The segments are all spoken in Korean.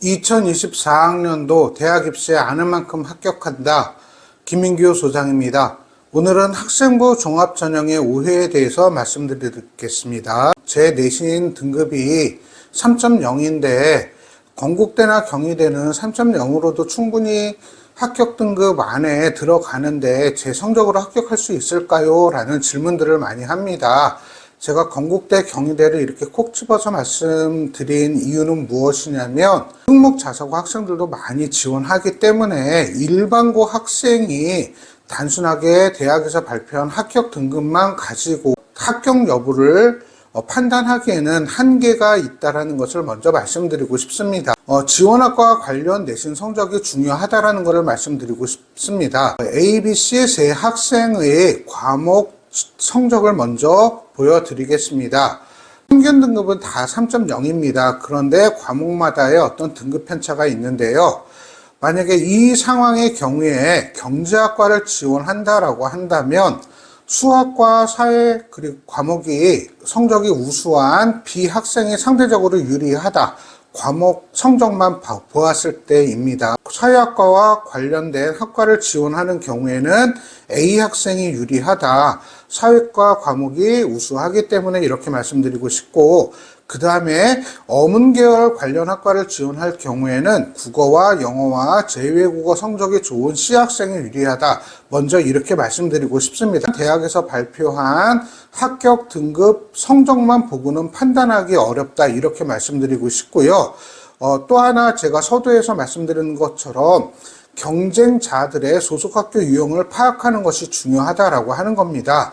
2024학년도 대학 입시에 아는 만큼 합격한다. 김민규 소장입니다. 오늘은 학생부 종합전형의 오해에 대해서 말씀드리겠습니다. 제 내신 등급이 3.0인데 건국대나 경희대는 3.0으로도 충분히 합격 등급 안에 들어가는데 제 성적으로 합격할 수 있을까요? 라는 질문들을 많이 합니다. 제가 건국대, 경희대를 이렇게 콕 집어서 말씀드린 이유는 무엇이냐면 특목자사고 학생들도 많이 지원하기 때문에 일반고 학생이 단순하게 대학에서 발표한 합격 등급만 가지고 합격 여부를 판단하기에는 한계가 있다는 것을 먼저 말씀드리고 싶습니다. 지원학과 관련 내신 성적이 중요하다는 것을 말씀드리고 싶습니다. A, B, C 세 학생의 과목 성적을 먼저 보여드리겠습니다. 평균 등급은 다 3.0입니다. 그런데 과목마다의 어떤 등급 편차가 있는데요. 만약에 이 상황의 경우에 경제학과를 지원한다라고 한다면 수학과 사회 그리고 과목이 성적이 우수한 B 학생이 상대적으로 유리하다. 과목 성적만 보았을 때입니다. 사회학과와 관련된 학과를 지원하는 경우에는 A 학생이 유리하다. 사회과 과목이 우수하기 때문에 이렇게 말씀드리고 싶고, 그 다음에 어문계열 관련 학과를 지원할 경우에는 국어와 영어와 제2외국어 성적이 좋은 C 학생이 유리하다. 먼저 이렇게 말씀드리고 싶습니다. 대학에서 발표한 합격 등급 성적만 보고는 판단하기 어렵다. 이렇게 말씀드리고 싶고요. 또 하나 제가 서두에서 말씀드리는 것처럼 경쟁자들의 소속학교 유형을 파악하는 것이 중요하다라고 하는 겁니다.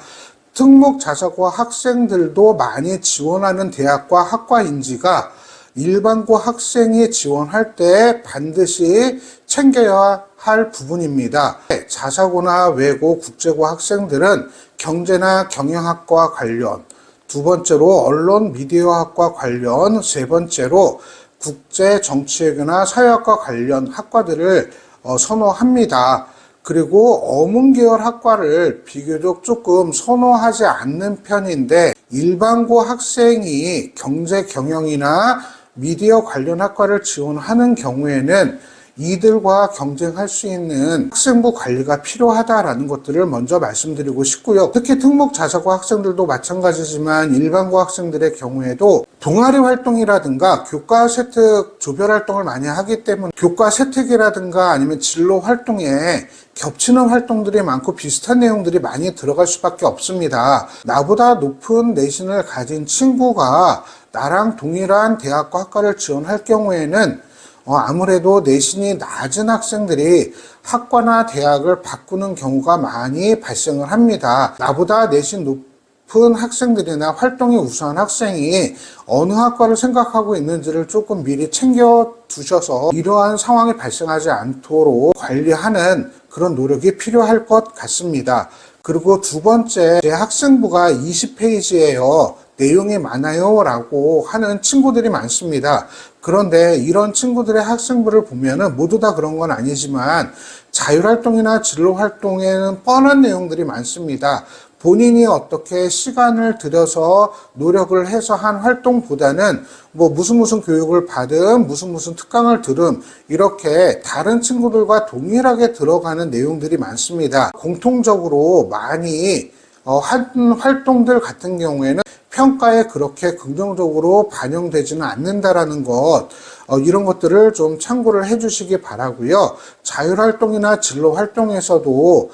특목자사고 학생들도 많이 지원하는 대학과 학과인지가 일반고 학생이 지원할 때 반드시 챙겨야 할 부분입니다. 자사고나 외고, 국제고 학생들은 경제나 경영학과 관련, 두 번째로 언론 미디어학과 관련, 세 번째로 국제 정치외교나 사회학과 관련 학과들을 선호합니다. 그리고 어문계열 학과를 비교적 조금 선호하지 않는 편인데 일반고 학생이 경제 경영이나 미디어 관련 학과를 지원하는 경우에는 이들과 경쟁할 수 있는 학생부 관리가 필요하다라는 것들을 먼저 말씀드리고 싶고요. 특히 특목자사고 학생들도 마찬가지지만 일반고 학생들의 경우에도 동아리 활동이라든가 교과 세특 조별 활동을 많이 하기 때문에 교과 세특이라든가 아니면 진로 활동에 겹치는 활동들이 많고 비슷한 내용들이 많이 들어갈 수밖에 없습니다. 나보다 높은 내신을 가진 친구가 나랑 동일한 대학과 학과를 지원할 경우에는 아무래도 내신이 낮은 학생들이 학과나 대학을 바꾸는 경우가 많이 발생을 합니다. 나보다 내신 높은 학생들이나 활동이 우수한 학생이 어느 학과를 생각하고 있는지를 조금 미리 챙겨 두셔서 이러한 상황이 발생하지 않도록 관리하는 그런 노력이 필요할 것 같습니다. 그리고 두 번째, 제 학생부가 20페이지예요. 내용이 많아요 라고 하는 친구들이 많습니다. 그런데 이런 친구들의 학생부를 보면은 모두 다 그런 건 아니지만 자율활동이나 진로활동에는 뻔한 내용들이 많습니다. 본인이 어떻게 시간을 들여서 노력을 해서 한 활동보다는 무슨 교육을 받음, 무슨 특강을 들음, 이렇게 다른 친구들과 동일하게 들어가는 내용들이 많습니다. 공통적으로 많이 한 활동들 같은 경우에는 평가에 그렇게 긍정적으로 반영되지는 않는다라는 것, 이런 것들을 좀 참고를 해주시기 바라고요. 자율활동이나 진로활동에서도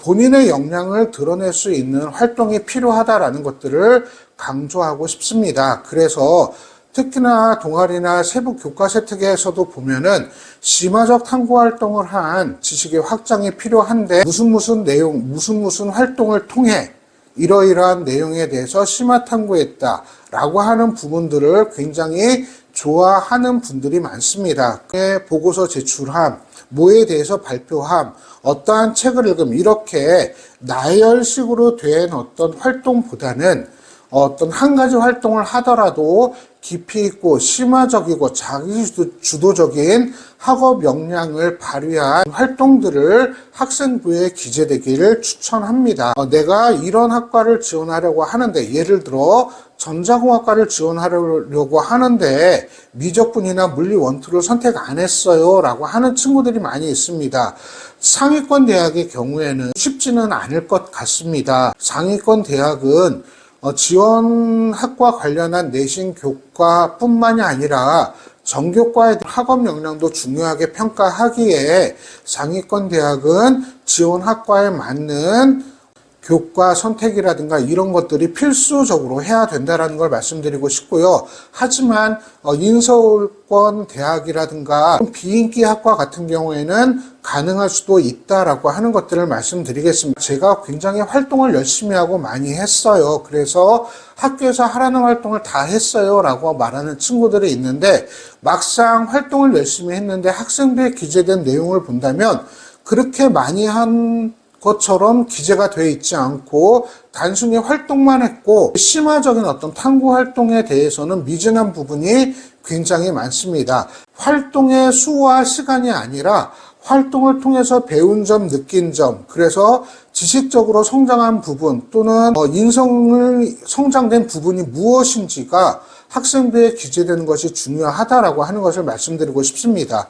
본인의 역량을 드러낼 수 있는 활동이 필요하다라는 것들을 강조하고 싶습니다. 그래서 특히나 동아리나 세부 교과 세특에서도 보면은 심화적 탐구 활동을 한 지식의 확장이 필요한데 무슨 내용, 무슨 활동을 통해 이러이러한 내용에 대해서 심화 탐구했다 라고 하는 부분들을 굉장히 좋아하는 분들이 많습니다. 보고서 제출함, 뭐에 대해서 발표함, 어떠한 책을 읽음, 이렇게 나열식으로 된 어떤 활동보다는 어떤 한 가지 활동을 하더라도 깊이 있고 심화적이고 자기주도적인 학업 역량을 발휘한 활동들을 학생부에 기재되기를 추천합니다. 내가 이런 학과를 지원하려고 하는데, 예를 들어 전자공학과를 지원하려고 하는데 미적분이나 물리 원투를 선택 안 했어요 라고 하는 친구들이 많이 있습니다. 상위권 대학의 경우에는 쉽지는 않을 것 같습니다. 상위권 대학은 지원 학과 관련한 내신 교과뿐만이 아니라 정교과의 학업 역량도 중요하게 평가하기에 상위권 대학은 지원 학과에 맞는 교과 선택이라든가 이런 것들이 필수적으로 해야 된다는 걸 말씀드리고 싶고요. 하지만 인서울권 대학이라든가 비인기 학과 같은 경우에는 가능할 수도 있다라고 하는 것들을 말씀드리겠습니다. 제가 굉장히 활동을 열심히 하고 많이 했어요. 그래서 학교에서 하라는 활동을 다 했어요 라고 말하는 친구들이 있는데, 막상 활동을 열심히 했는데 학생부에 기재된 내용을 본다면 그렇게 많이 한 것처럼 기재가 되어 있지 않고 단순히 활동만 했고 심화적인 어떤 탐구 활동에 대해서는 미진한 부분이 굉장히 많습니다. 활동의 수와 시간이 아니라 활동을 통해서 배운 점, 느낀 점, 그래서 지식적으로 성장한 부분 또는 인성을 성장된 부분이 무엇인지가 학생부에 기재되는 것이 중요하다라고 하는 것을 말씀드리고 싶습니다.